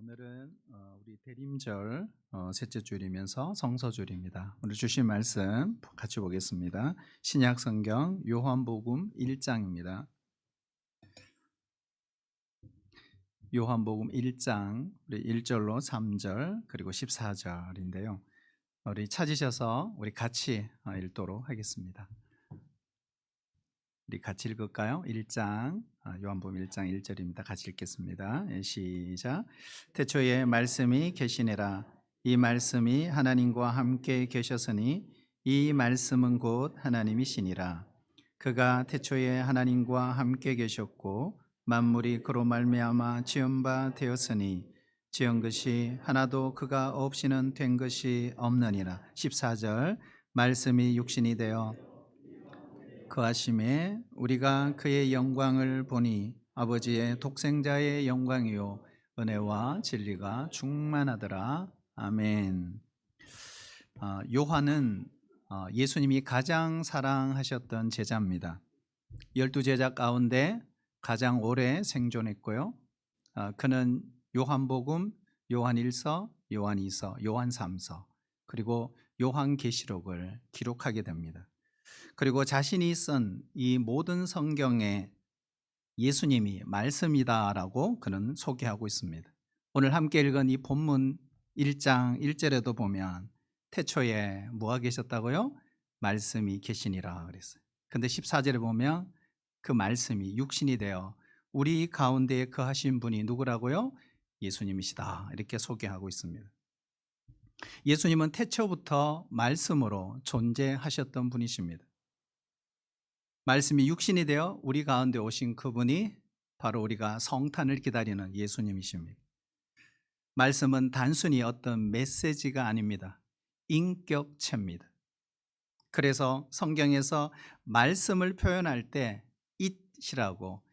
오늘은 우리 대림절 셋째 주일이면서 성서주일입니다. 오늘 주신 말씀 같이 보겠습니다. 신약 성경 요한복음 1장입니다. 요한복음 1장 우리 1절로 3절 그리고 14절인데요. 우리 찾으셔서 우리 같이 읽도록 하겠습니다. 우리 같이 읽을까요? 1장 요한복음 1장 1절입니다. 같이 읽겠습니다. 시작. 태초에 말씀이 계시니라. 이 말씀이 하나님과 함께 계셨으니 이 말씀은 곧 하나님이시니라. 그가 태초에 하나님과 함께 계셨고 만물이 그로 말미암아 지은 바 되었으니 지은 것이 하나도 그가 없이는 된 것이 없느니라. 14절. 말씀이 육신이 되어 그하심에 우리가 그의 영광을 보니 아버지의 독생자의 영광이요 은혜와 진리가 충만하더라. 아멘. 요한은 예수님이 가장 사랑하셨던 제자입니다. 12제자 가운데 가장 오래 생존했고요. 그는 요한복음, 요한1서, 요한2서, 요한3서 그리고 요한계시록을 기록하게 됩니다. 그리고 자신이 쓴 이 모든 성경에 예수님이 말씀이다라고 그는 소개하고 있습니다. 오늘 함께 읽은 이 본문 1장 1절에도 보면 태초에 뭐가 계셨다고요? 말씀이 계시니라 그랬어요. 근데 14절에 보면 그 말씀이 육신이 되어 우리 가운데에 거하신 분이 누구라고요? 예수님이시다 이렇게 소개하고 있습니다. 예수님은 태초부터 말씀으로 존재하셨던 분이십니다. 말씀이 육신이 되어 우리 가운데 오신 그분이 바로 우리가 성탄을 기다리는 예수님이십니다. 말씀은 단순히 어떤 메시지가 아닙니다. 인격체입니다. 그래서 성경에서 말씀을 표현할 때 it이라고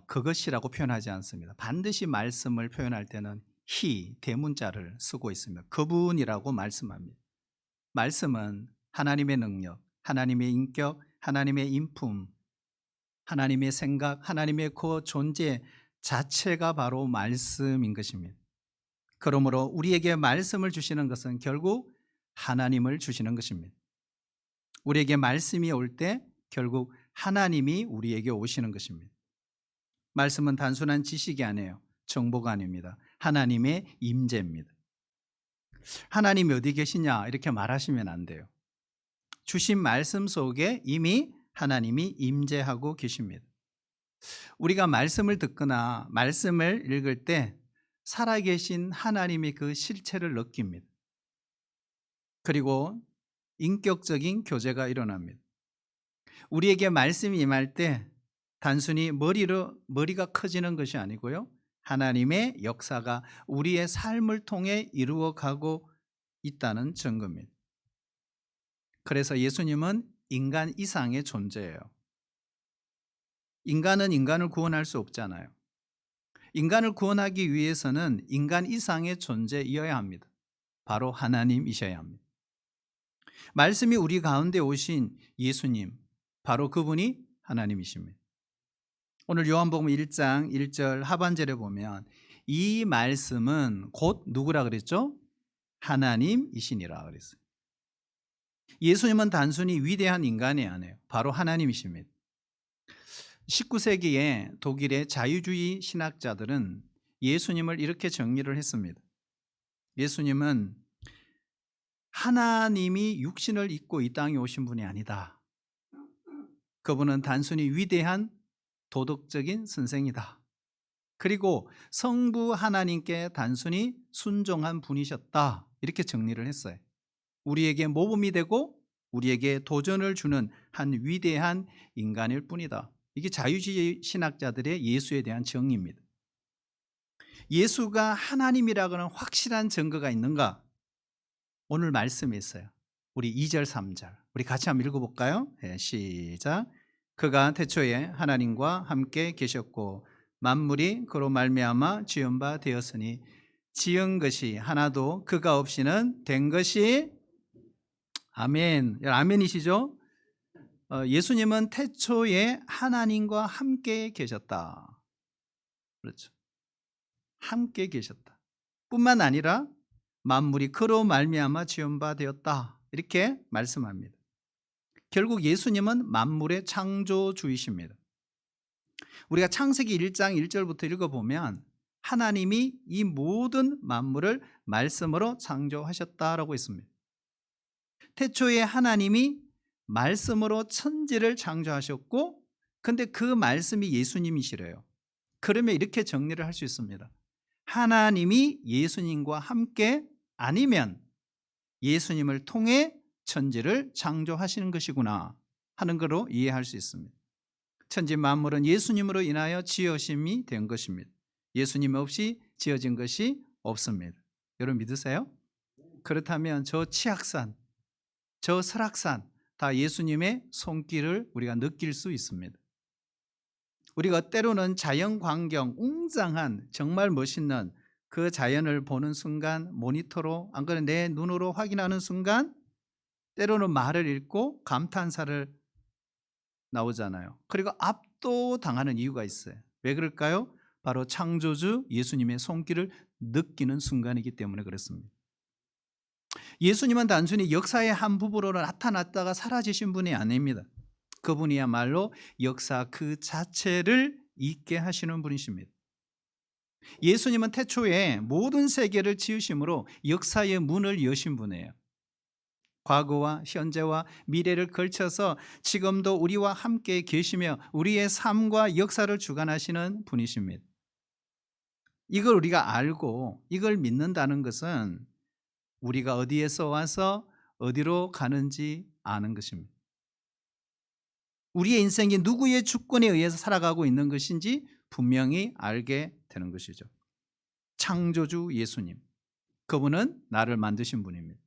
그것이라고 표현하지 않습니다. 반드시 말씀을 표현할 때는 he 대문자를 쓰고 있습니다. 그분이라고 말씀합니다. 말씀은 하나님의 능력, 하나님의 인격, 하나님의 인품, 하나님의 생각, 하나님의 그 존재 자체가 바로 말씀인 것입니다. 그러므로 우리에게 말씀을 주시는 것은 결국 하나님을 주시는 것입니다. 우리에게 말씀이 올 때 결국 하나님이 우리에게 오시는 것입니다. 말씀은 단순한 지식이 아니에요. 정보가 아닙니다. 하나님의 임재입니다. 하나님이 어디 계시냐 이렇게 말하시면 안 돼요. 주신 말씀 속에 이미 하나님이 임재하고 계십니다. 우리가 말씀을 듣거나 말씀을 읽을 때 살아계신 하나님의 그 실체를 느낍니다. 그리고 인격적인 교제가 일어납니다. 우리에게 말씀이 임할 때 단순히 머리가 커지는 것이 아니고요. 하나님의 역사가 우리의 삶을 통해 이루어가고 있다는 증거입니다. 그래서 예수님은 인간 이상의 존재예요. 인간은 인간을 구원할 수 없잖아요. 인간을 구원하기 위해서는 인간 이상의 존재이어야 합니다. 바로 하나님이셔야 합니다. 말씀이 우리 가운데 오신 예수님, 바로 그분이 하나님이십니다. 오늘 요한복음 1장 1절 하반절에 보면 이 말씀은 곧 누구라 그랬죠? 하나님이시니라 그랬어요. 예수님은 단순히 위대한 인간이 아니에요. 바로 하나님이십니다. 19세기에 독일의 자유주의 신학자들은 예수님을 이렇게 정리를 했습니다. 예수님은 하나님이 육신을 입고 이 땅에 오신 분이 아니다. 그분은 단순히 위대한 도덕적인 선생이다. 그리고 성부 하나님께 단순히 순종한 분이셨다. 이렇게 정리를 했어요. 우리에게 모범이 되고 우리에게 도전을 주는 한 위대한 인간일 뿐이다. 이게 자유주의 신학자들의 예수에 대한 정의입니다. 예수가 하나님이라고는 확실한 증거가 있는가? 오늘 말씀에 있어요. 우리 2절 3절 우리 같이 한번 읽어볼까요? 네, 시작. 그가 태초에 하나님과 함께 계셨고 만물이 그로 말미암아 지은 바 되었으니 지은 것이 하나도 그가 없이는 된 것이 아멘. 아멘이시죠? 예수님은 태초에 하나님과 함께 계셨다. 그렇죠. 함께 계셨다. 뿐만 아니라 만물이 그로 말미암아 지은 바 되었다. 이렇게 말씀합니다. 결국 예수님은 만물의 창조주이십니다. 우리가 창세기 1장 1절부터 읽어보면 하나님이 이 모든 만물을 말씀으로 창조하셨다라고 했습니다. 태초에 하나님이 말씀으로 천지를 창조하셨고, 근데 그 말씀이 예수님이시래요. 그러면 이렇게 정리를 할 수 있습니다. 하나님이 예수님과 함께 아니면 예수님을 통해 천지를 창조하시는 것이구나 하는 거로 이해할 수 있습니다. 천지 만물은 예수님으로 인하여 지어심이 된 것입니다. 예수님 없이 지어진 것이 없습니다. 여러분 믿으세요? 그렇다면 저 치악산, 저 설악산 다 예수님의 손길을 우리가 느낄 수 있습니다. 우리가 때로는 자연 광경, 웅장한 정말 멋있는 그 자연을 보는 순간 모니터로, 안 그래 내 눈으로 확인하는 순간 때로는 말을 읽고 감탄사를 나오잖아요. 그리고 압도당하는 이유가 있어요. 왜 그럴까요? 바로 창조주 예수님의 손길을 느끼는 순간이기 때문에 그렇습니다. 예수님은 단순히 역사의 한 부분으로 나타났다가 사라지신 분이 아닙니다. 그분이야말로 역사 그 자체를 있게 하시는 분이십니다. 예수님은 태초에 모든 세계를 지으심으로 역사의 문을 여신 분이에요. 과거와 현재와 미래를 걸쳐서 지금도 우리와 함께 계시며 우리의 삶과 역사를 주관하시는 분이십니다. 이걸 우리가 알고 이걸 믿는다는 것은 우리가 어디에서 와서 어디로 가는지 아는 것입니다. 우리의 인생이 누구의 주권에 의해서 살아가고 있는 것인지 분명히 알게 되는 것이죠. 창조주 예수님, 그분은 나를 만드신 분입니다.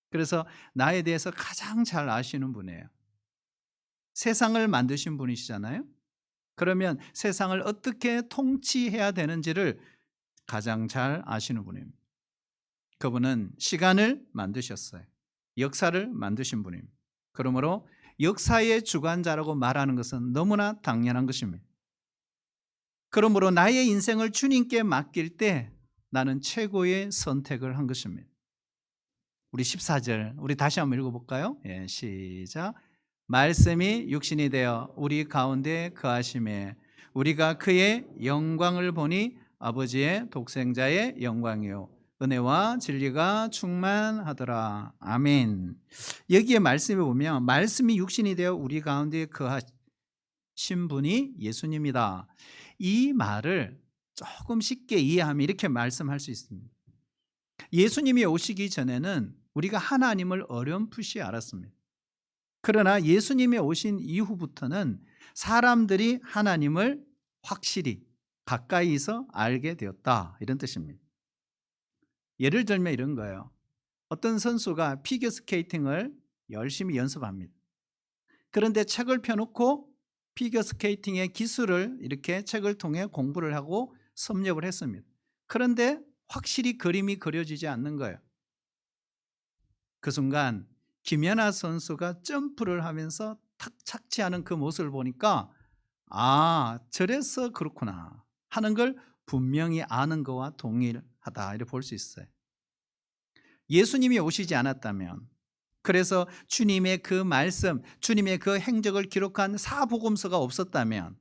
그래서 나에 대해서 가장 잘 아시는 분이에요. 세상을 만드신 분이시잖아요. 그러면 세상을 어떻게 통치해야 되는지를 가장 잘 아시는 분입니다. 그분은 시간을 만드셨어요. 역사를 만드신 분입니다. 그러므로 역사의 주관자라고 말하는 것은 너무나 당연한 것입니다. 그러므로 나의 인생을 주님께 맡길 때 나는 최고의 선택을 한 것입니다. 우리 14절 우리 다시 한번 읽어볼까요? 예, 시작. 말씀이 육신이 되어 우리 가운데 거하심에 우리가 그의 영광을 보니 아버지의 독생자의 영광이요 은혜와 진리가 충만하더라. 아멘. 여기에 말씀에 보면 말씀이 육신이 되어 우리 가운데 거하신 분이 예수님이다. 이 말을 조금 쉽게 이해하면 이렇게 말씀할 수 있습니다. 예수님이 오시기 전에는 우리가 하나님을 어렴풋이 알았습니다. 그러나 예수님이 오신 이후부터는 사람들이 하나님을 확실히 가까이서 알게 되었다, 이런 뜻입니다. 예를 들면 이런 거예요. 어떤 선수가 피겨스케이팅을 열심히 연습합니다. 그런데 책을 펴놓고 피겨스케이팅의 기술을 이렇게 책을 통해 공부를 하고 섭렵을 했습니다. 그런데 확실히 그림이 그려지지 않는 거예요. 그 순간 김연아 선수가 점프를 하면서 탁 착지하는 그 모습을 보니까 아, 저래서 그렇구나 하는 걸 분명히 아는 거와 동일하다, 이렇게 볼 수 있어요. 예수님이 오시지 않았다면, 그래서 주님의 그 말씀, 주님의 그 행적을 기록한 사복음서가 없었다면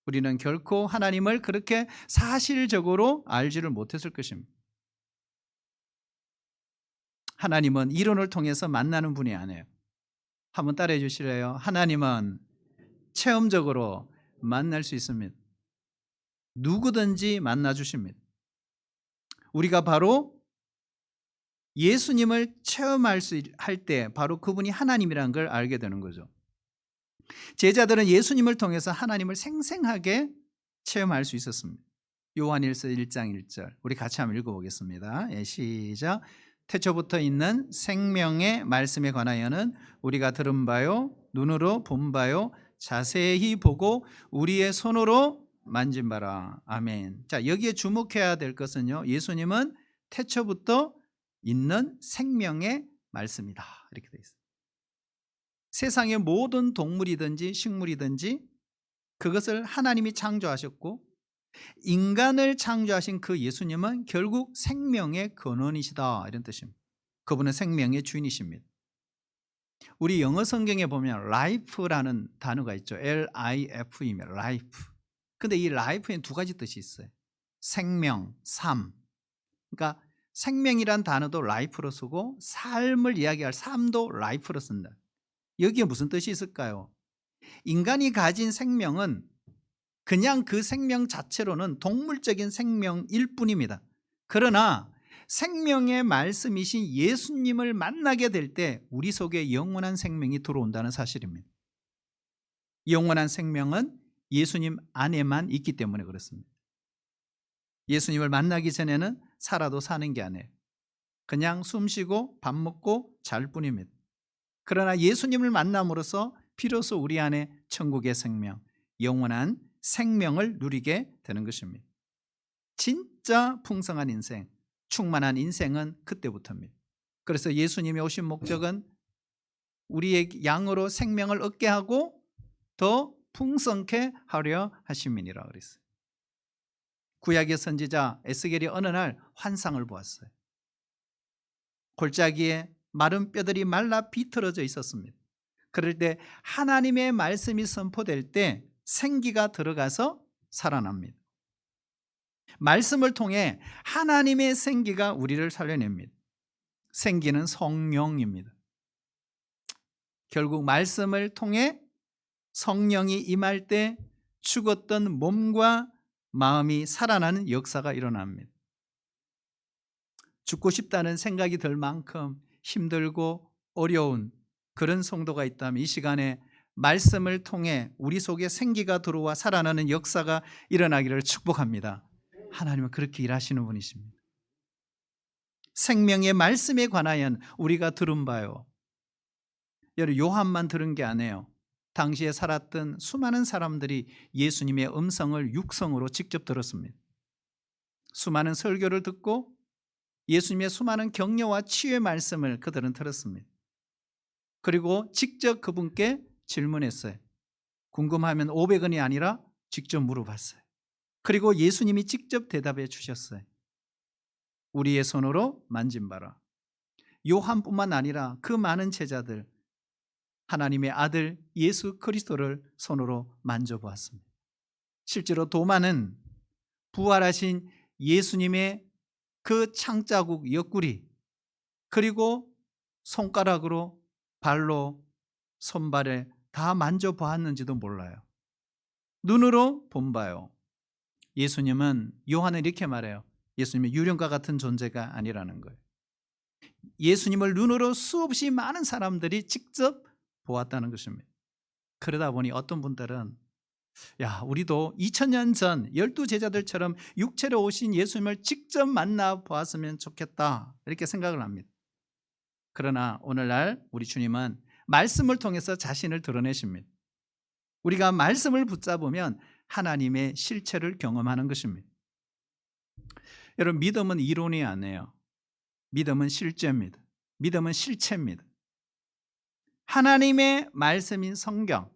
우리는 결코 하나님을 그렇게 사실적으로 알지를 못했을 것입니다. 하나님은 이론을 통해서 만나는 분이 아니에요. 한번 따라해 주실래요? 하나님은 체험적으로 만날 수 있습니다. 누구든지 만나 주십니다. 우리가 바로 예수님을 체험할 수 할 때 바로 그분이 하나님이라는 걸 알게 되는 거죠. 제자들은 예수님을 통해서 하나님을 생생하게 체험할 수 있었습니다. 요한일서 1장 1절 우리 같이 한번 읽어보겠습니다. 예, 시작. 태초부터 있는 생명의 말씀에 관하여는 우리가 들은 바요 눈으로 본 바요 자세히 보고 우리의 손으로 만진 바라. 아멘. 자, 여기에 주목해야 될 것은요, 예수님은 태초부터 있는 생명의 말씀이다, 이렇게 되어 있습니다. 세상의 모든 동물이든지 식물이든지 그것을 하나님이 창조하셨고 인간을 창조하신 그 예수님은 결국 생명의 근원이시다, 이런 뜻입니다. 그분은 생명의 주인이십니다. 우리 영어 성경에 보면 life라는 단어가 있죠. Life입니다. life. 근데 이 life에는 두 가지 뜻이 있어요. 생명, 삶. 그러니까 생명이란 단어도 life로 쓰고 삶을 이야기할 삶도 life로 쓴다. 여기에 무슨 뜻이 있을까요? 인간이 가진 생명은 그냥 그 생명 자체로는 동물적인 생명일 뿐입니다. 그러나 생명의 말씀이신 예수님을 만나게 될 때 우리 속에 영원한 생명이 들어온다는 사실입니다. 영원한 생명은 예수님 안에만 있기 때문에 그렇습니다. 예수님을 만나기 전에는 살아도 사는 게 아니에요. 그냥 숨 쉬고 밥 먹고 잘 뿐입니다. 그러나 예수님을 만남으로써 비로소 우리 안에 천국의 생명, 영원한 생명을 누리게 되는 것입니다. 진짜 풍성한 인생, 충만한 인생은 그때부터입니다. 그래서 예수님이 오신 목적은 우리의 양으로 생명을 얻게 하고 더 풍성케 하려 하심이니라 그랬어요. 구약의 선지자 에스겔이 어느 날 환상을 보았어요. 골짜기에 마른 뼈들이 말라 비틀어져 있었습니다. 그럴 때 하나님의 말씀이 선포될 때 생기가 들어가서 살아납니다. 말씀을 통해 하나님의 생기가 우리를 살려냅니다. 생기는 성령입니다. 결국 말씀을 통해 성령이 임할 때 죽었던 몸과 마음이 살아나는 역사가 일어납니다. 죽고 싶다는 생각이 들 만큼 힘들고 어려운 그런 성도가 있다면 이 시간에 말씀을 통해 우리 속에 생기가 들어와 살아나는 역사가 일어나기를 축복합니다. 하나님은 그렇게 일하시는 분이십니다. 생명의 말씀에 관하여 우리가 들은 바요. 여러분, 요한만 들은 게 아니에요. 당시에 살았던 수많은 사람들이 예수님의 음성을 육성으로 직접 들었습니다. 수많은 설교를 듣고 예수님의 수많은 격려와 치유의 말씀을 그들은 들었습니다. 그리고 직접 그분께 질문했어요. 궁금하면 500원이 아니라 직접 물어봤어요. 그리고 예수님이 직접 대답해 주셨어요. 우리의 손으로 만진 바라. 요한뿐만 아니라 그 많은 제자들, 하나님의 아들 예수 그리스도를 손으로 만져보았습니다. 실제로 도마는 부활하신 예수님의 그 창자국 옆구리, 그리고 손가락으로 발로 손발에 다 만져보았는지도 몰라요. 눈으로 본 바요. 예수님은, 요한은 이렇게 말해요. 예수님은 유령과 같은 존재가 아니라는 거예요. 예수님을 눈으로 수없이 많은 사람들이 직접 보았다는 것입니다. 그러다 보니 어떤 분들은 우리도 2000년 전 12제자들처럼 육체로 오신 예수님을 직접 만나 보았으면 좋겠다, 이렇게 생각을 합니다. 그러나 오늘날 우리 주님은 말씀을 통해서 자신을 드러내십니다. 우리가 말씀을 붙잡으면 하나님의 실체를 경험하는 것입니다. 여러분, 믿음은 이론이 아니에요. 믿음은 실제입니다. 믿음은 실체입니다. 하나님의 말씀인 성경,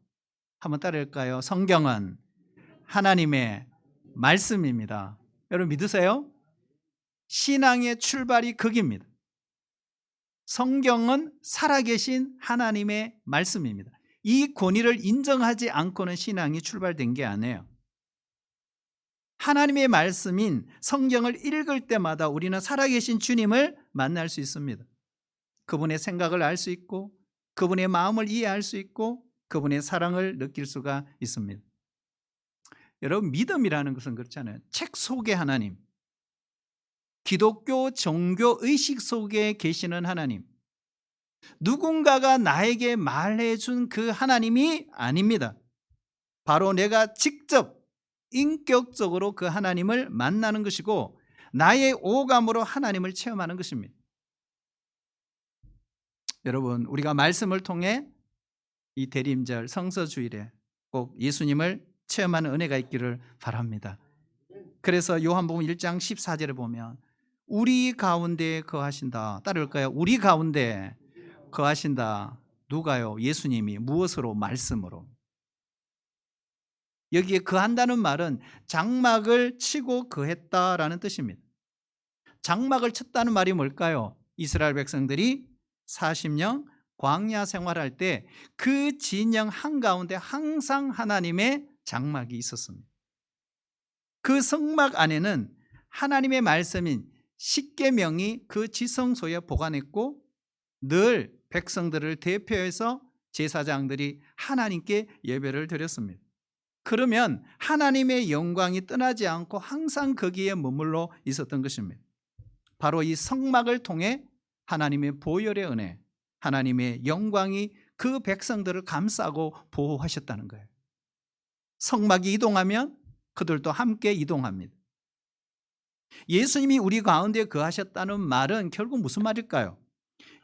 한번 따라할까요? 성경은 하나님의 말씀입니다. 여러분 믿으세요? 신앙의 출발이 거기입니다. 성경은 살아계신 하나님의 말씀입니다. 이 권위를 인정하지 않고는 신앙이 출발된 게 아니에요. 하나님의 말씀인 성경을 읽을 때마다 우리는 살아계신 주님을 만날 수 있습니다. 그분의 생각을 알 수 있고, 그분의 마음을 이해할 수 있고, 그분의 사랑을 느낄 수가 있습니다. 여러분, 믿음이라는 것은 그렇잖아요. 책 속의 하나님, 기독교 종교 의식 속에 계시는 하나님, 누군가가 나에게 말해준 그 하나님이 아닙니다. 바로 내가 직접 인격적으로 그 하나님을 만나는 것이고, 나의 오감으로 하나님을 체험하는 것입니다. 여러분, 우리가 말씀을 통해 이 대림절 성서주일에 꼭 예수님을 체험하는 은혜가 있기를 바랍니다. 그래서 요한복음 1장 14절에 보면 우리 가운데 거하신다. 따를까요? 우리 가운데 거하신다. 누가요? 예수님이. 무엇으로? 말씀으로. 여기에 거한다는 말은 장막을 치고 거했다라는 뜻입니다. 장막을 쳤다는 말이 뭘까요? 이스라엘 백성들이 40년 광야 생활할 때 그 진영 한가운데 항상 하나님의 장막이 있었습니다. 그 성막 안에는 하나님의 말씀인 십계명이 그 지성소에 보관했고 늘 백성들을 대표해서 제사장들이 하나님께 예배를 드렸습니다. 그러면 하나님의 영광이 떠나지 않고 항상 거기에 머물러 있었던 것입니다. 바로 이 성막을 통해 하나님의 보혈의 은혜, 하나님의 영광이 그 백성들을 감싸고 보호하셨다는 거예요. 성막이 이동하면 그들도 함께 이동합니다. 예수님이 우리 가운데 거하셨다는 말은 결국 무슨 말일까요?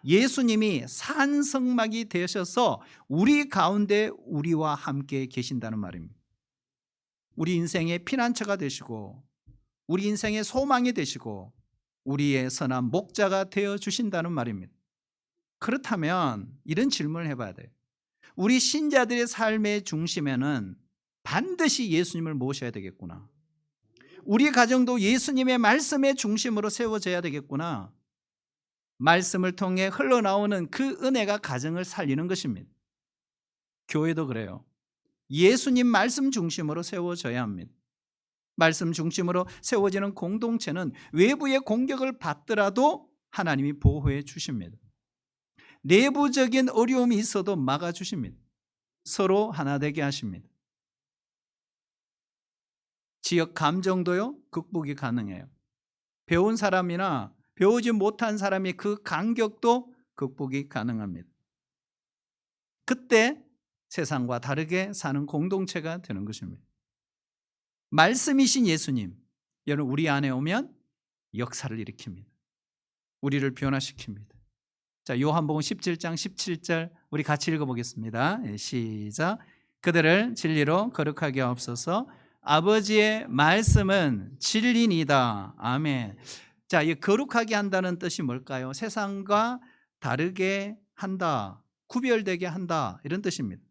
예수님이 산성막이 되셔서 우리 가운데 우리와 함께 계신다는 말입니다. 우리 인생의 피난처가 되시고 우리 인생의 소망이 되시고 우리의 선한 목자가 되어 주신다는 말입니다. 그렇다면 이런 질문을 해봐야 돼요. 우리 신자들의 삶의 중심에는 반드시 예수님을 모셔야 되겠구나. 우리 가정도 예수님의 말씀의 중심으로 세워져야 되겠구나. 말씀을 통해 흘러나오는 그 은혜가 가정을 살리는 것입니다. 교회도 그래요. 예수님 말씀 중심으로 세워져야 합니다. 말씀 중심으로 세워지는 공동체는 외부의 공격을 받더라도 하나님이 보호해 주십니다. 내부적인 어려움이 있어도 막아주십니다. 서로 하나 되게 하십니다. 지역 감정도요, 극복이 가능해요. 배운 사람이나 배우지 못한 사람이 그 간격도 극복이 가능합니다. 그때 세상과 다르게 사는 공동체가 되는 것입니다. 말씀이신 예수님, 여러분 우리 안에 오면 역사를 일으킵니다. 우리를 변화시킵니다. 자, 요한복음 17장 17절 우리 같이 읽어보겠습니다. 시작. 그들을 진리로 거룩하게 하옵소서. 아버지의 말씀은 진리니이다. 아멘. 자, 이 거룩하게 한다는 뜻이 뭘까요? 세상과 다르게 한다, 구별되게 한다, 이런 뜻입니다.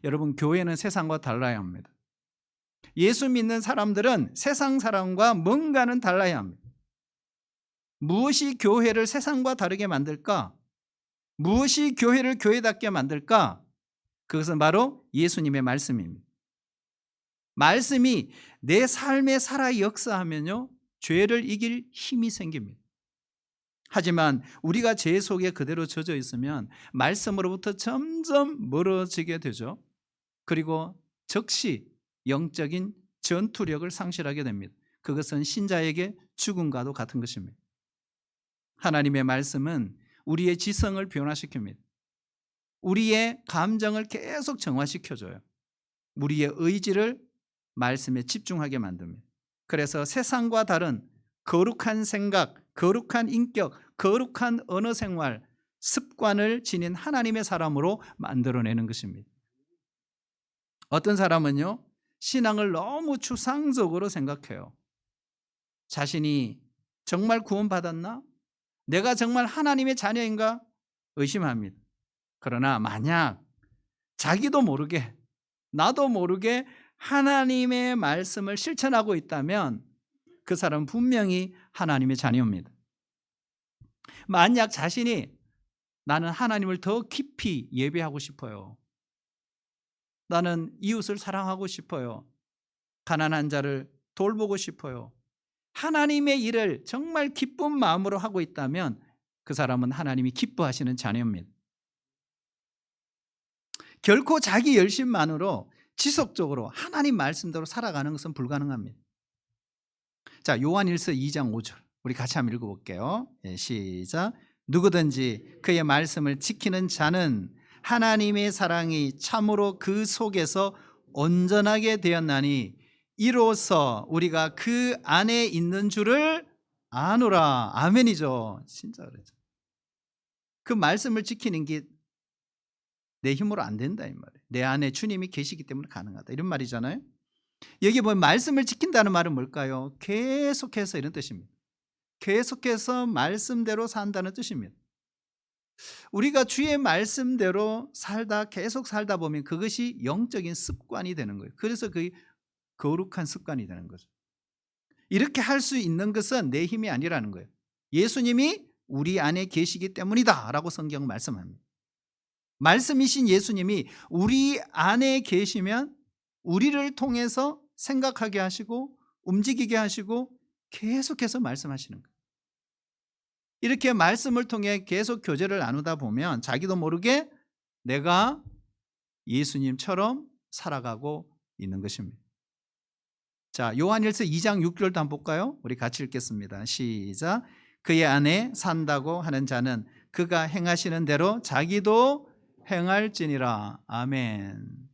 여러분, 교회는 세상과 달라야 합니다. 예수 믿는 사람들은 세상 사람과 뭔가는 달라야 합니다. 무엇이 교회를 세상과 다르게 만들까? 무엇이 교회를 교회답게 만들까? 그것은 바로 예수님의 말씀입니다. 말씀이 내 삶에 살아 역사하면요, 죄를 이길 힘이 생깁니다. 하지만 우리가 죄 속에 그대로 젖어 있으면 말씀으로부터 점점 멀어지게 되죠. 그리고 즉시 영적인 전투력을 상실하게 됩니다. 그것은 신자에게 죽음과도 같은 것입니다. 하나님의 말씀은 우리의 지성을 변화시킵니다. 우리의 감정을 계속 정화시켜줘요. 우리의 의지를 말씀에 집중하게 만듭니다. 그래서 세상과 다른 거룩한 생각, 거룩한 인격, 거룩한 언어 생활, 습관을 지닌 하나님의 사람으로 만들어내는 것입니다. 어떤 사람은요, 신앙을 너무 추상적으로 생각해요. 자신이 정말 구원받았나? 내가 정말 하나님의 자녀인가? 의심합니다. 그러나 만약 자기도 모르게, 나도 모르게 하나님의 말씀을 실천하고 있다면 그 사람은 분명히 하나님의 자녀입니다. 만약 자신이 나는 하나님을 더 깊이 예배하고 싶어요. 나는 이웃을 사랑하고 싶어요. 가난한 자를 돌보고 싶어요. 하나님의 일을 정말 기쁜 마음으로 하고 있다면 그 사람은 하나님이 기뻐하시는 자녀입니다. 결코 자기 열심만으로 지속적으로 하나님 말씀대로 살아가는 것은 불가능합니다. 자, 요한일서 2장 5절 우리 같이 한번 읽어볼게요. 시작. 누구든지 그의 말씀을 지키는 자는 하나님의 사랑이 참으로 그 속에서 온전하게 되었나니 이로써 우리가 그 안에 있는 줄을 아노라. 아멘이죠. 진짜 그렇죠. 그 말씀을 지키는 게 내 힘으로 안 된다 이 말이에요. 내 안에 주님이 계시기 때문에 가능하다 이런 말이잖아요. 여기 보면 말씀을 지킨다는 말은 뭘까요? 계속해서 이런 뜻입니다. 계속해서 말씀대로 산다는 뜻입니다. 우리가 주의 말씀대로 계속 살다 보면 그것이 영적인 습관이 되는 거예요. 그래서 그게 거룩한 습관이 되는 거죠. 이렇게 할 수 있는 것은 내 힘이 아니라는 거예요. 예수님이 우리 안에 계시기 때문이다 라고 성경 말씀합니다. 말씀이신 예수님이 우리 안에 계시면 우리를 통해서 생각하게 하시고 움직이게 하시고 계속해서 말씀하시는 거예요. 이렇게 말씀을 통해 계속 교제를 나누다 보면 자기도 모르게 내가 예수님처럼 살아가고 있는 것입니다. 자, 요한일서 2장 6절도 한번 볼까요? 우리 같이 읽겠습니다. 시작. 그의 안에 산다고 하는 자는 그가 행하시는 대로 자기도 행할지니라. 아멘.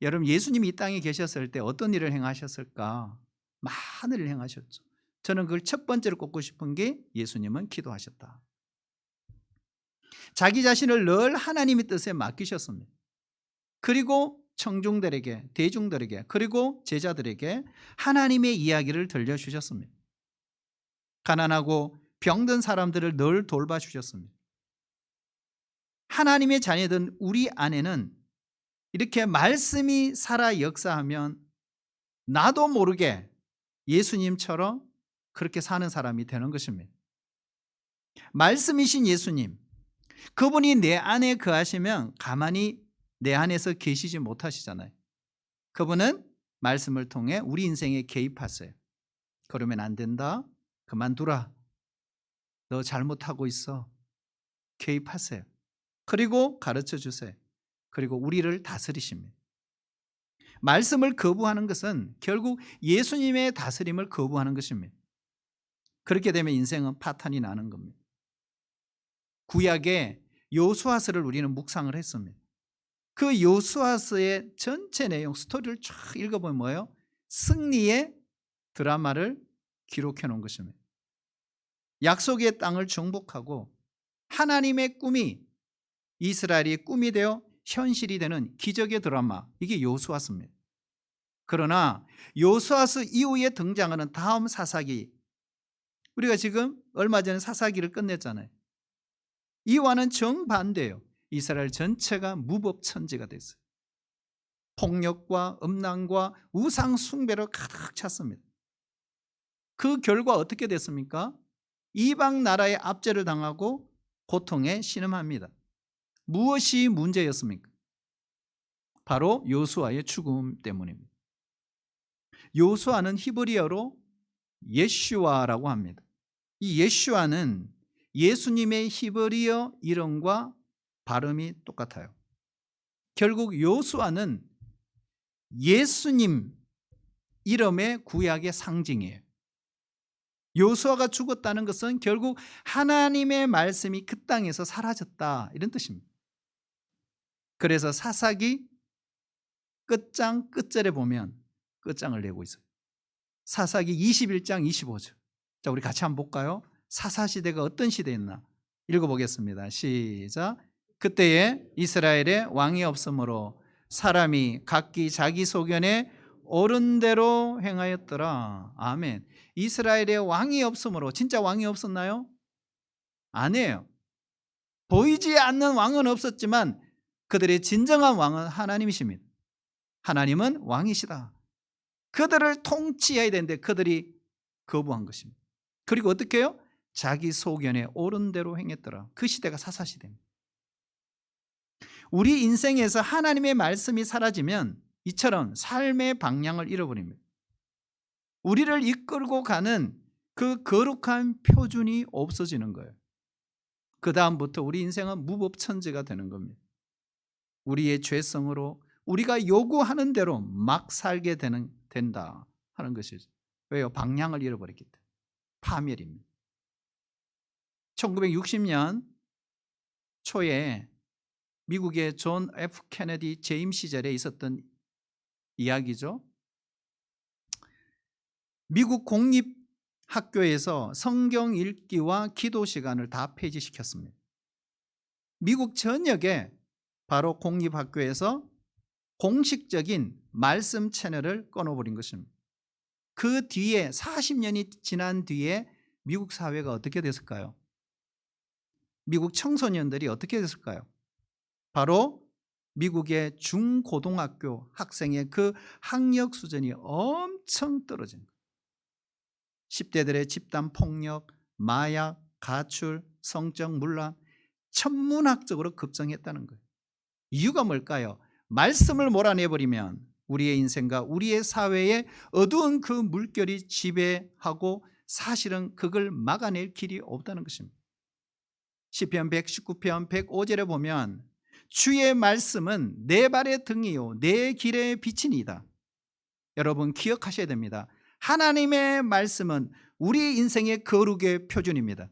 여러분, 예수님이 이 땅에 계셨을 때 어떤 일을 행하셨을까? 많은 일을 행하셨죠. 저는 그걸 첫 번째로 꼽고 싶은 게 예수님은 기도하셨다. 자기 자신을 늘 하나님의 뜻에 맡기셨습니다. 그리고 청중들에게, 대중들에게, 그리고 제자들에게 하나님의 이야기를 들려주셨습니다. 가난하고 병든 사람들을 늘 돌봐주셨습니다. 하나님의 자녀된 우리 안에는 이렇게 말씀이 살아 역사하면 나도 모르게 예수님처럼 그렇게 사는 사람이 되는 것입니다. 말씀이신 예수님, 그분이 내 안에 거하시면 가만히 내 안에서 계시지 못하시잖아요. 그분은 말씀을 통해 우리 인생에 개입하세요. 그러면 안 된다. 그만두라. 너 잘못하고 있어. 개입하세요. 그리고 가르쳐 주세요. 그리고 우리를 다스리십니다. 말씀을 거부하는 것은 결국 예수님의 다스림을 거부하는 것입니다. 그렇게 되면 인생은 파탄이 나는 겁니다. 구약의 여호수아서를 우리는 묵상을 했습니다. 그 여호수아서의 전체 내용, 스토리를 쫙 읽어보면 뭐예요? 승리의 드라마를 기록해 놓은 것입니다. 약속의 땅을 정복하고 하나님의 꿈이 이스라엘의 꿈이 되어 현실이 되는 기적의 드라마, 이게 여호수아서입니다. 그러나 여호수아서 이후에 등장하는 다음 사사기, 우리가 지금 얼마 전에 사사기를 끝냈잖아요. 이와는 정반대예요. 이스라엘 전체가 무법천지가 됐어요. 폭력과 음란과 우상 숭배로 가득 찼습니다. 그 결과 어떻게 됐습니까? 이방 나라의 압제를 당하고 고통에 신음합니다. 무엇이 문제였습니까? 바로 여호수아의 죽음 때문입니다. 여호수아는 히브리어로 예슈아라고 합니다. 이 예슈아는 예수님의 히브리어 이름과 발음이 똑같아요. 결국 여호수아는 예수님 이름의 구약의 상징이에요. 여호수아가 죽었다는 것은 결국 하나님의 말씀이 그 땅에서 사라졌다, 이런 뜻입니다. 그래서 사사기 끝장 끝절에 보면 끝장을 내고 있어요. 사사기 21장 25절. 자, 우리 같이 한번 볼까요? 사사시대가 어떤 시대였나 읽어보겠습니다. 시작. 그때에 이스라엘에 왕이 없으므로 사람이 각기 자기 소견에 옳은 대로 행하였더라. 아멘. 이스라엘에 왕이 없으므로, 진짜 왕이 없었나요? 아니에요. 보이지 않는 왕은 없었지만 그들의 진정한 왕은 하나님이십니다. 하나님은 왕이시다. 그들을 통치해야 되는데 그들이 거부한 것입니다. 그리고 어떻게 해요? 자기 소견에 옳은 대로 행했더라. 그 시대가 사사시대입니다. 우리 인생에서 하나님의 말씀이 사라지면 이처럼 삶의 방향을 잃어버립니다. 우리를 이끌고 가는 그 거룩한 표준이 없어지는 거예요. 그 다음부터 우리 인생은 무법천지가 되는 겁니다. 우리의 죄성으로 우리가 요구하는 대로 막 살게 된다 하는 것이죠. 왜요? 방향을 잃어버렸기 때문에. 파멸입니다. 1960년 초에 미국의 존 F 케네디 재임 시절에 있었던 이야기죠. 미국 공립학교에서 성경 읽기와 기도 시간을 다 폐지시켰습니다. 미국 전역에 바로 공립학교에서 공식적인 말씀 채널을 끊어버린 것입니다. 그 뒤에 40년이 지난 뒤에 미국 사회가 어떻게 됐을까요? 미국 청소년들이 어떻게 됐을까요? 바로 미국의 중고등학교 학생의 그 학력 수준이 엄청 떨어진 거예요. 10대들의 집단 폭력, 마약, 가출, 성적 문란, 천문학적으로 급증했다는 거예요. 이유가 뭘까요? 말씀을 몰아내버리면 우리의 인생과 우리의 사회에 어두운 그 물결이 지배하고 사실은 그걸 막아낼 길이 없다는 것입니다. 시편 119편 105절에 보면 주의 말씀은 내 발의 등이요 내 길의 빛이니이다. 여러분 기억하셔야 됩니다. 하나님의 말씀은 우리 인생의 거룩의 표준입니다.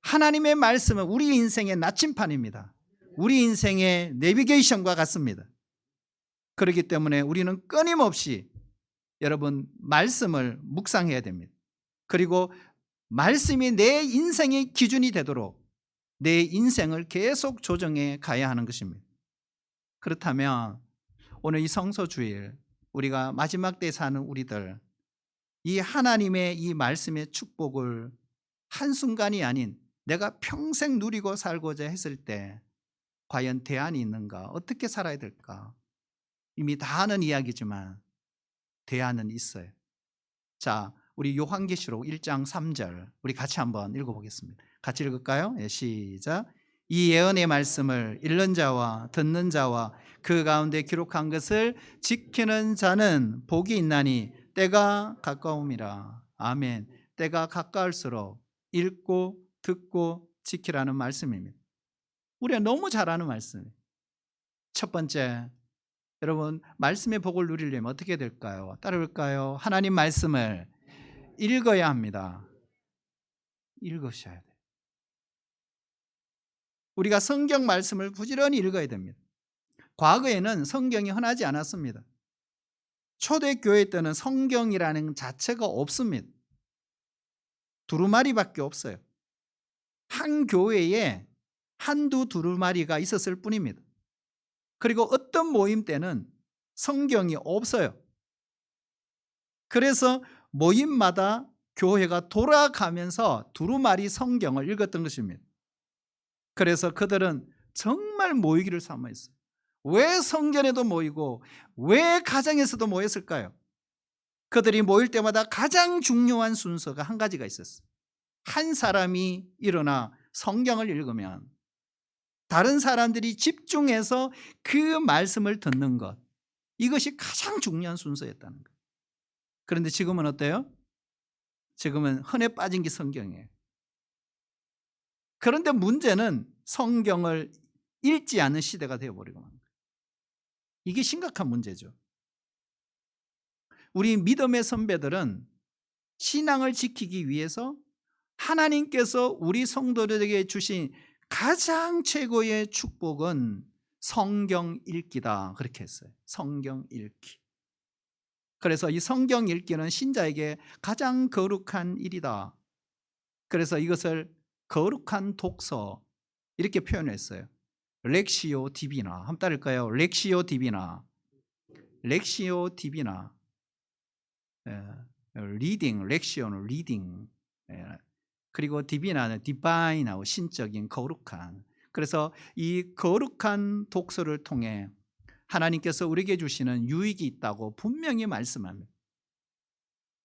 하나님의 말씀은 우리 인생의 나침판입니다. 우리 인생의 내비게이션과 같습니다. 그렇기 때문에 우리는 끊임없이 여러분 말씀을 묵상해야 됩니다. 그리고 말씀이 내 인생의 기준이 되도록 내 인생을 계속 조정해 가야 하는 것입니다. 그렇다면 오늘 이 성소주일 우리가 마지막 때에 사는 우리들 이 하나님의 이 말씀의 축복을 한순간이 아닌 내가 평생 누리고 살고자 했을 때 과연 대안이 있는가? 어떻게 살아야 될까? 이미 다 아는 이야기지만 대안은 있어요. 자, 우리 요한계시록 1장 3절 우리 같이 한번 읽어보겠습니다. 같이 읽을까요? 시작. 이 예언의 말씀을 읽는 자와 듣는 자와 그 가운데 기록한 것을 지키는 자는 복이 있나니 때가 가까움이라. 아멘. 때가 가까울수록 읽고 듣고 지키라는 말씀입니다. 우리가 너무 잘 아는 말씀이에요. 첫 번째, 여러분 말씀의 복을 누리려면 어떻게 될까요? 따라올까요? 하나님 말씀을 읽어야 합니다. 읽으셔야 돼요. 우리가 성경 말씀을 부지런히 읽어야 됩니다. 과거에는 성경이 흔하지 않았습니다. 초대교회 때는 성경이라는 자체가 없습니다. 두루마리밖에 없어요. 한 교회에 한두 두루마리가 있었을 뿐입니다. 그리고 어떤 모임 때는 성경이 없어요. 그래서 모임마다 교회가 돌아가면서 두루마리 성경을 읽었던 것입니다. 그래서 그들은 정말 모이기를 삼아했어요. 왜 성전에도 모이고 왜 가정에서도 모였을까요? 그들이 모일 때마다 가장 중요한 순서가 한 가지가 있었어요. 한 사람이 일어나 성경을 읽으면 다른 사람들이 집중해서 그 말씀을 듣는 것, 이것이 가장 중요한 순서였다는 거예요. 그런데 지금은 어때요? 지금은 흔해 빠진 게 성경이에요. 그런데 문제는 성경을 읽지 않는 시대가 되어버리고 만 거예요. 이게 심각한 문제죠. 우리 믿음의 선배들은 신앙을 지키기 위해서 하나님께서 우리 성도들에게 주신 가장 최고의 축복은 성경 읽기다, 그렇게 했어요. 성경 읽기. 그래서 이 성경 읽기는 신자에게 가장 거룩한 일이다. 그래서 이것을 거룩한 독서 이렇게 표현했어요. 렉시오 디비나. 한번 따를까요? 렉시오 디비나. 렉시오 디비나. 리딩, 렉시오는 리딩. 그리고 디비나는 디바인하고 신적인 거룩한. 그래서 이 거룩한 독서를 통해 하나님께서 우리에게 주시는 유익이 있다고 분명히 말씀합니다.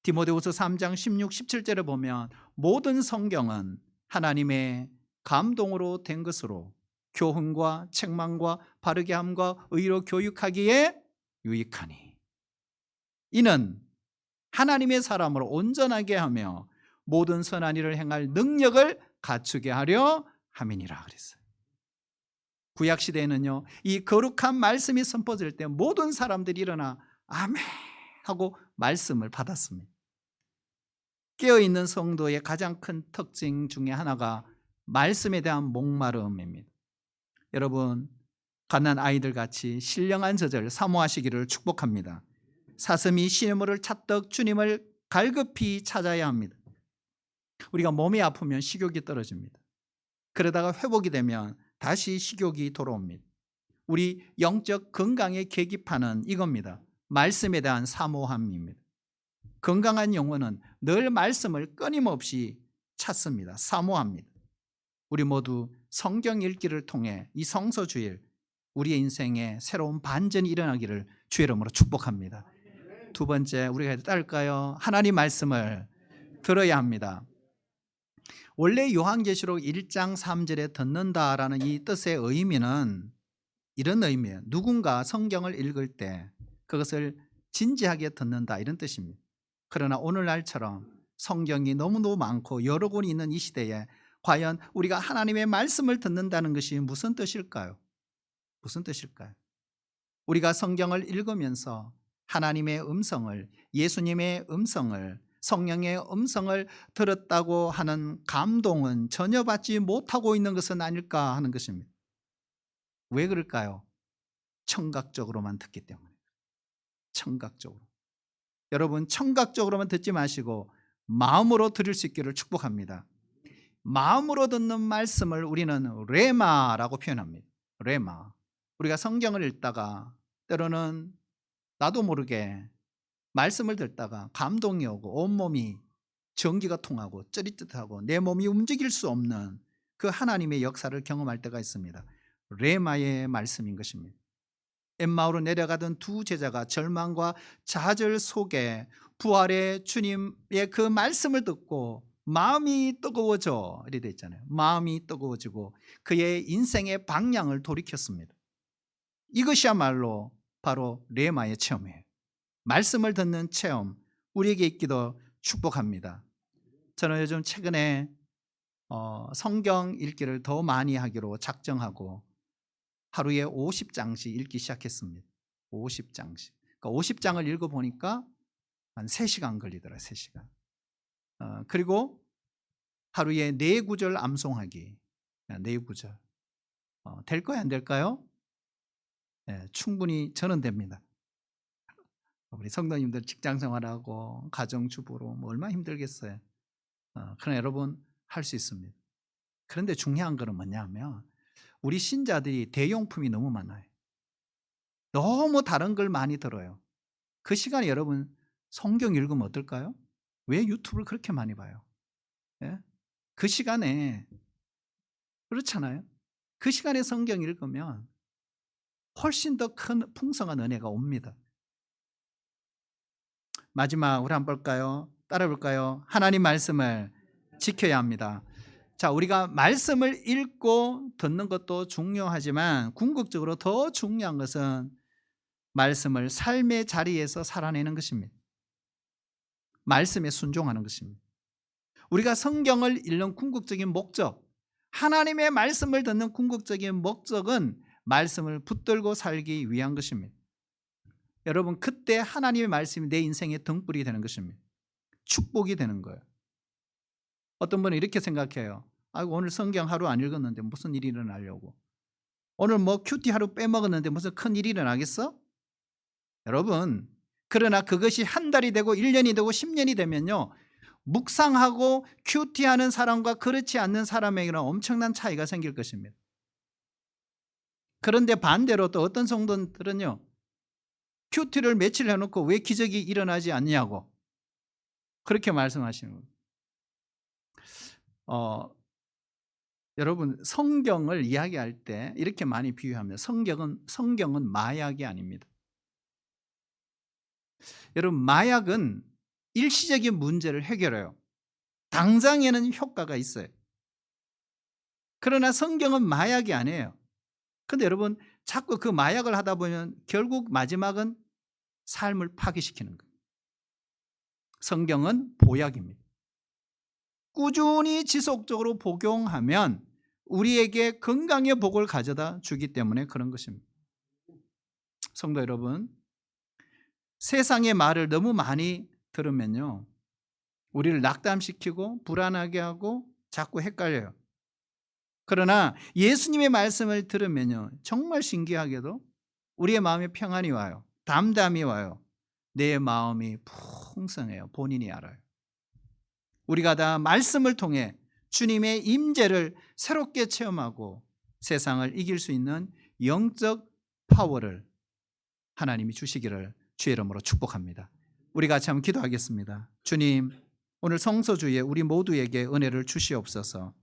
디모데후서 3장 16, 17절에 보면 모든 성경은 하나님의 감동으로 된 것으로 교훈과 책망과 바르게 함과 의로 교육하기에 유익하니 이는 하나님의 사람으로 온전하게 하며 모든 선한 일을 행할 능력을 갖추게 하려 함이니라 그랬어요. 구약 시대에는요, 이 거룩한 말씀이 선포될 때 모든 사람들이 일어나 아멘 하고 말씀을 받았습니다. 깨어있는 성도의 가장 큰 특징 중에 하나가 말씀에 대한 목마름입니다. 여러분, 갓난 아이들 같이 신령한 저절 사모하시기를 축복합니다. 사슴이 시냇물을 찾듯 주님을 갈급히 찾아야 합니다. 우리가 몸이 아프면 식욕이 떨어집니다. 그러다가 회복이 되면 다시 식욕이 돌아옵니다. 우리 영적 건강의 계기판은 이겁니다. 말씀에 대한 사모함입니다. 건강한 영혼은 늘 말씀을 끊임없이 찾습니다. 사모합니다. 우리 모두 성경 읽기를 통해 이 성서주일 우리의 인생에 새로운 반전이 일어나기를 주의 이름으로 축복합니다. 두 번째, 우리가 해도 따를까요? 하나님 말씀을 들어야 합니다. 원래 요한계시록 1장 3절에 듣는다라는 이 뜻의 의미는 이런 의미예요. 누군가 성경을 읽을 때 그것을 진지하게 듣는다, 이런 뜻입니다. 그러나 오늘날처럼 성경이 너무너무 많고 여러 권이 있는 이 시대에 과연 우리가 하나님의 말씀을 듣는다는 것이 무슨 뜻일까요? 무슨 뜻일까요? 우리가 성경을 읽으면서 하나님의 음성을, 예수님의 음성을, 성령의 음성을 들었다고 하는 감동은 전혀 받지 못하고 있는 것은 아닐까 하는 것입니다. 왜 그럴까요? 청각적으로만 듣기 때문에. 청각적으로. 여러분, 청각적으로만 듣지 마시고 마음으로 들을 수 있기를 축복합니다. 마음으로 듣는 말씀을 우리는 레마라고 표현합니다. 레마. 우리가 성경을 읽다가 때로는 나도 모르게 말씀을 듣다가 감동이 오고 온몸이 전기가 통하고 쩌릿듯하고 내 몸이 움직일 수 없는 그 하나님의 역사를 경험할 때가 있습니다. 레마의 말씀인 것입니다. 엠마오로 내려가던 두 제자가 절망과 좌절 속에 부활의 주님의 그 말씀을 듣고 마음이 뜨거워져, 이렇게 되어 있잖아요. 마음이 뜨거워지고 그의 인생의 방향을 돌이켰습니다. 이것이야말로 바로 레마의 체험이에요. 말씀을 듣는 체험, 우리에게 있기도 축복합니다. 저는 요즘 최근에 성경 읽기를 더 많이 하기로 작정하고 하루에 50장씩 읽기 시작했습니다. 50장씩. 그러니까 50장을 읽어보니까 한 3시간 걸리더라고요. 3시간. 그리고 하루에 4구절 암송하기. 4구절. 될까요? 안 될까요? 네, 충분히 저는 됩니다. 우리 성도님들 직장 생활하고 가정주부로 뭐 얼마나 힘들겠어요. 그러나 여러분 할 수 있습니다. 그런데 중요한 것은 뭐냐면 우리 신자들이 대용품이 너무 많아요. 너무 다른 걸 많이 들어요. 그 시간에 여러분 성경 읽으면 어떨까요? 왜 유튜브를 그렇게 많이 봐요? 예? 그 시간에, 그렇잖아요. 그 시간에 성경 읽으면 훨씬 더 큰 풍성한 은혜가 옵니다. 마지막으로 한번 볼까요? 따라 볼까요? 하나님 말씀을 지켜야 합니다. 자, 우리가 말씀을 읽고 듣는 것도 중요하지만 궁극적으로 더 중요한 것은 말씀을 삶의 자리에서 살아내는 것입니다. 말씀에 순종하는 것입니다. 우리가 성경을 읽는 궁극적인 목적, 하나님의 말씀을 듣는 궁극적인 목적은 말씀을 붙들고 살기 위한 것입니다. 여러분, 그때 하나님의 말씀이 내 인생의 등불이 되는 것입니다. 축복이 되는 거예요. 어떤 분은 이렇게 생각해요. 오늘 성경 하루 안 읽었는데 무슨 일이 일어나려고. 오늘 뭐 큐티 하루 빼먹었는데 무슨 큰 일이 일어나겠어? 여러분, 그러나 그것이 한 달이 되고 1년이 되고 10년이 되면요, 묵상하고 큐티하는 사람과 그렇지 않는 사람에게는 엄청난 차이가 생길 것입니다. 그런데 반대로 또 어떤 성도들은요, 큐티를 며칠 해놓고 왜 기적이 일어나지 않냐고 그렇게 말씀하시는 거예요. 여러분, 성경을 이야기할 때 이렇게 많이 비유합니다. 성경은 마약이 아닙니다. 여러분, 마약은 일시적인 문제를 해결해요. 당장에는 효과가 있어요. 그러나 성경은 마약이 아니에요. 그런데 여러분, 자꾸 그 마약을 하다 보면 결국 마지막은 삶을 파괴시키는 거예요. 성경은 보약입니다. 꾸준히 지속적으로 복용하면 우리에게 건강의 복을 가져다 주기 때문에 그런 것입니다. 성도 여러분, 세상의 말을 너무 많이 들으면요, 우리를 낙담시키고 불안하게 하고 자꾸 헷갈려요. 그러나 예수님의 말씀을 들으면요, 정말 신기하게도 우리의 마음에 평안이 와요. 담담이 와요. 내 마음이 풍성해요. 본인이 알아요. 우리가 다 말씀을 통해 주님의 임재를 새롭게 체험하고 세상을 이길 수 있는 영적 파워를 하나님이 주시기를 주의 이름으로 축복합니다. 우리 같이 한번 기도하겠습니다. 주님, 오늘 성서주에 우리 모두에게 은혜를 주시옵소서.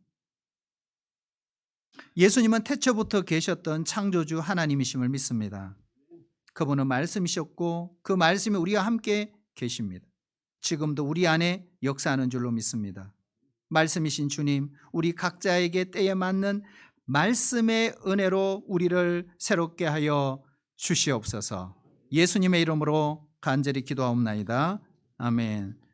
예수님은 태초부터 계셨던 창조주 하나님이심을 믿습니다. 그분은 말씀이셨고 그 말씀이 우리와 함께 계십니다. 지금도 우리 안에 역사하는 줄로 믿습니다. 말씀이신 주님, 우리 각자에게 때에 맞는 말씀의 은혜로 우리를 새롭게 하여 주시옵소서. 예수님의 이름으로 간절히 기도하옵나이다. 아멘.